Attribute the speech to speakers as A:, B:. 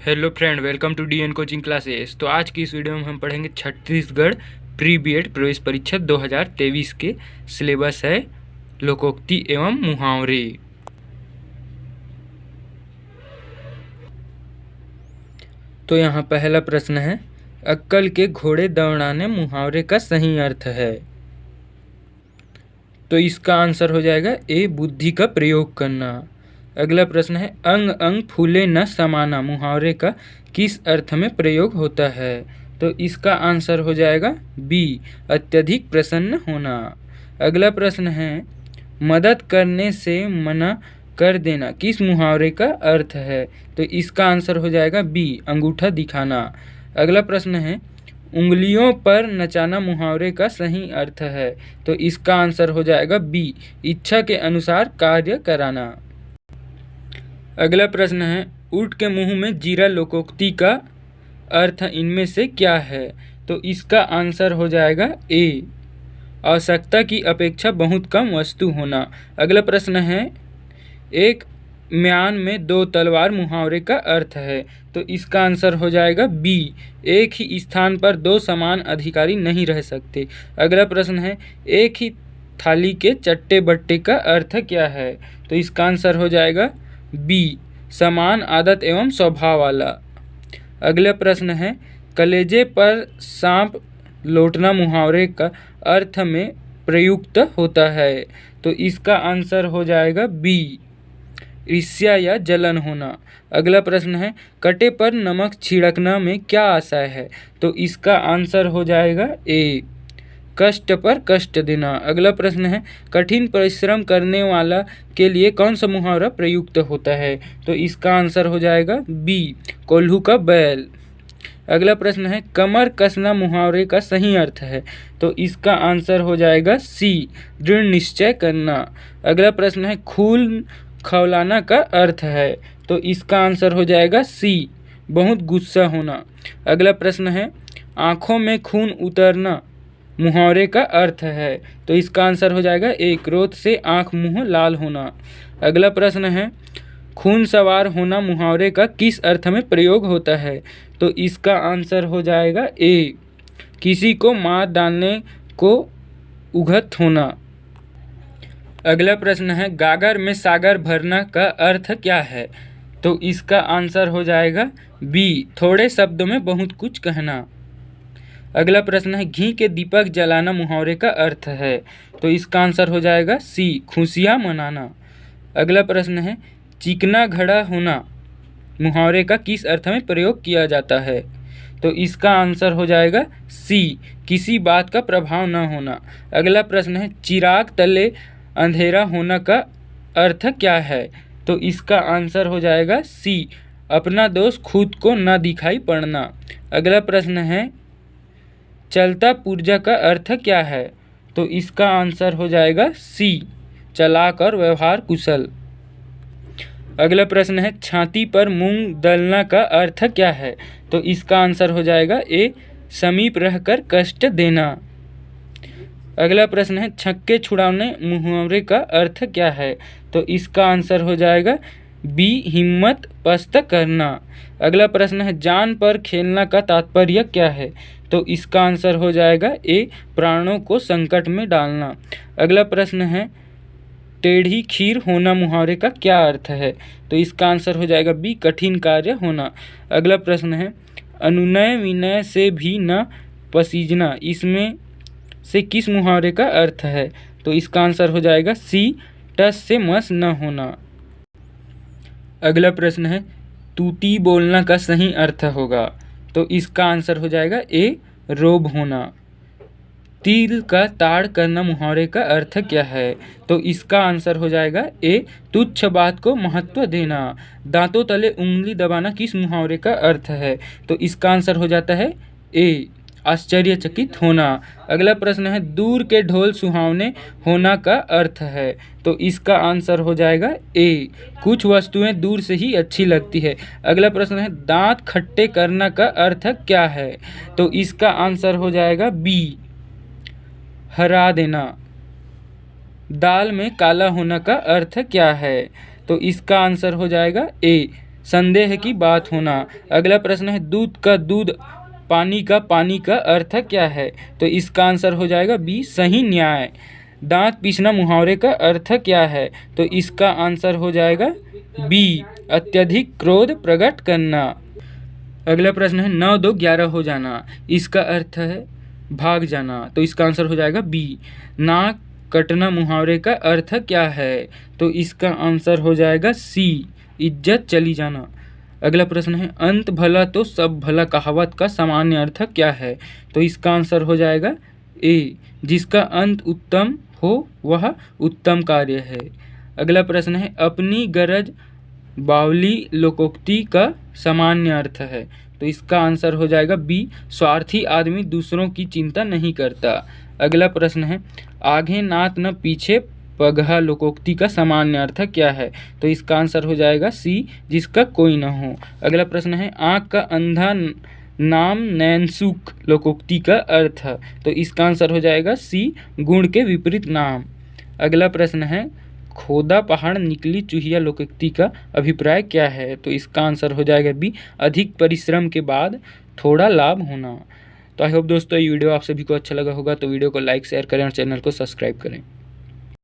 A: Hello friend, welcome to D N coaching classes. तो आज की इस वीडियो में हम पढ़ेंगे छत्तीसगढ़ प्री बीएड प्रवेश परीक्षा 2023 के सिलेबस है लोकोक्ति एवं मुहावरे। तो यहाँ पहला प्रश्न है, अक्कल के घोड़े दौड़ाने मुहावरे का सही अर्थ है। तो इसका आंसर हो जाएगा ए, बुद्धि का प्रयोग करना। अगला प्रश्न है, अंग अंग फूले न समाना मुहावरे का किस अर्थ में प्रयोग होता है। तो इसका आंसर हो जाएगा बी, अत्यधिक प्रसन्न होना। अगला प्रश्न है, मदद करने से मना कर देना किस मुहावरे का अर्थ है। तो इसका आंसर हो जाएगा बी, अंगूठा दिखाना। अगला प्रश्न है, उंगलियों पर नचाना मुहावरे का सही अर्थ है। तो इसका आंसर हो जाएगा बी, इच्छा के अनुसार कार्य कराना। अगला प्रश्न है, ऊँट के मुंह में जीरा लोकोक्ति का अर्थ इनमें से क्या है। तो इसका आंसर हो जाएगा ए, आवश्यकता की अपेक्षा बहुत कम वस्तु होना। अगला प्रश्न है, एक म्यान में दो तलवार मुहावरे का अर्थ है। तो इसका आंसर हो जाएगा बी, एक ही स्थान पर दो समान अधिकारी नहीं रह सकते। अगला प्रश्न है, एक ही थाली के चट्टे बट्टे का अर्थ क्या है। तो इसका आंसर हो जाएगा बी, समान आदत एवं स्वभाव वाला। अगला प्रश्न है, कलेजे पर सांप लौटना मुहावरे का अर्थ में प्रयुक्त होता है। तो इसका आंसर हो जाएगा बी, ईर्ष्या या जलन होना। अगला प्रश्न है, कटे पर नमक छिड़कना में क्या आशय है। तो इसका आंसर हो जाएगा ए, कष्ट पर कष्ट देना। अगला प्रश्न है, कठिन परिश्रम करने वाला के लिए कौन सा मुहावरा प्रयुक्त होता है। तो इसका आंसर हो जाएगा बी, कोल्हू का बैल। अगला प्रश्न है, कमर कसना मुहावरे का सही अर्थ है। तो इसका आंसर हो जाएगा सी, दृढ़ निश्चय करना। अगला प्रश्न है, खून खौलाना का अर्थ है। तो इसका आंसर हो जाएगा सी, बहुत गुस्सा होना। अगला प्रश्न है, आँखों में खून उतरना मुहावरे का अर्थ है। तो इसका आंसर हो जाएगा ए, क्रोध से आँख मुँह लाल होना। अगला प्रश्न है, खून सवार होना मुहावरे का किस अर्थ में प्रयोग होता है। तो इसका आंसर हो जाएगा ए, किसी को मार डालने को उगत होना। अगला प्रश्न है, गागर में सागर भरना का अर्थ क्या है। तो इसका आंसर हो जाएगा बी, थोड़े शब्दों में बहुत कुछ कहना। अगला प्रश्न है, घी के दीपक जलाना मुहावरे का अर्थ है। तो इसका आंसर हो जाएगा सी, खुशियाँ मनाना। अगला प्रश्न है, चिकना घड़ा होना मुहावरे का किस अर्थ में प्रयोग किया जाता है। तो इसका आंसर हो जाएगा सी, किसी बात का प्रभाव न होना। अगला प्रश्न है, चिराग तले अंधेरा होना का अर्थ क्या है। तो इसका आंसर हो जाएगा सी, अपना दोष खुद को न दिखाई पड़ना। अगला प्रश्न है, चलता पुर्जा का अर्थ क्या है। तो इसका आंसर हो जाएगा सी, चालाक और व्यवहार कुशल। अगला प्रश्न है, छाती पर मूंग दलना का अर्थ क्या है। तो इसका आंसर हो जाएगा ए, समीप रहकर कष्ट देना। अगला प्रश्न है, छक्के छुड़ाने मुहावरे का अर्थ क्या है। तो इसका आंसर हो जाएगा बी, हिम्मत पस्त करना। अगला प्रश्न है, जान पर खेलना का तात्पर्य क्या है। तो इसका आंसर हो जाएगा ए, प्राणों को संकट में डालना। अगला प्रश्न है, टेढ़ी खीर होना मुहावरे का क्या अर्थ है। तो इसका आंसर हो जाएगा बी, कठिन कार्य होना। अगला प्रश्न है, अनुनय विनय से भी न पसीजना इसमें से किस मुहावरे का अर्थ है। तो इसका आंसर हो जाएगा सी, टस से मस न होना। अगला प्रश्न है, तूती बोलना का सही अर्थ होगा। तो इसका आंसर हो जाएगा ए, रोब होना। तिल का ताड़ करना मुहावरे का अर्थ क्या है। तो इसका आंसर हो जाएगा ए, तुच्छ बात को महत्व देना। दांतों तले उंगली दबाना किस मुहावरे का अर्थ है। तो इसका आंसर हो जाता है ए, आश्चर्यचकित होना। अगला प्रश्न है, दूर के ढोल सुहावने होना का अर्थ है। तो इसका आंसर हो जाएगा ए, कुछ वस्तुएं दूर से ही अच्छी लगती है। अगला प्रश्न है, दांत खट्टे करना का अर्थ क्या है। तो इसका आंसर हो जाएगा बी, हरा देना। दाल में काला होना का अर्थ क्या है। तो इसका आंसर हो जाएगा ए, संदेह की बात होना। अगला प्रश्न है दूध का दूध, पानी का अर्थ क्या है? तो इसका आंसर हो जाएगा बी, सही न्याय। दांत पीसना मुहावरे का अर्थ क्या है? तो इसका आंसर हो जाएगा बी, अत्यधिक क्रोध प्रकट करना। अगला प्रश्न है 9 2 11 हो जाना, इसका अर्थ है भाग जाना। तो इसका आंसर हो जाएगा बी। नाक कटना मुहावरे का अर्थ क्या है? तो इसका आंसर हो जाएगा सी, इज्जत चली जाना। अगला प्रश्न है अंत भला तो सब भला कहावत का सामान्य अर्थ क्या है? तो इसका आंसर हो जाएगा ए, जिसका अंत उत्तम हो वह उत्तम कार्य है। अगला प्रश्न है अपनी गरज बावली लोकोक्ति का सामान्य अर्थ है। तो इसका आंसर हो जाएगा बी, स्वार्थी आदमी दूसरों की चिंता नहीं करता। अगला प्रश्न है आगे नात न पीछे पगहा लोकोक्ति का सामान्य अर्थ क्या है? तो इसका आंसर हो जाएगा सी, जिसका कोई न हो। अगला प्रश्न है आँख का अंधा नाम नैनसुख लोकोक्ति का अर्थ। तो इसका आंसर हो जाएगा सी, गुण के विपरीत नाम। अगला प्रश्न है खोदा पहाड़ निकली चूहिया लोकोक्ति का अभिप्राय क्या है? तो इसका आंसर हो जाएगा बी, अधिक परिश्रम के बाद थोड़ा लाभ होना। तो आई होप दोस्तों ये वीडियो आप सभी को अच्छा लगा होगा। तो वीडियो को लाइक शेयर करें और चैनल को सब्सक्राइब करें।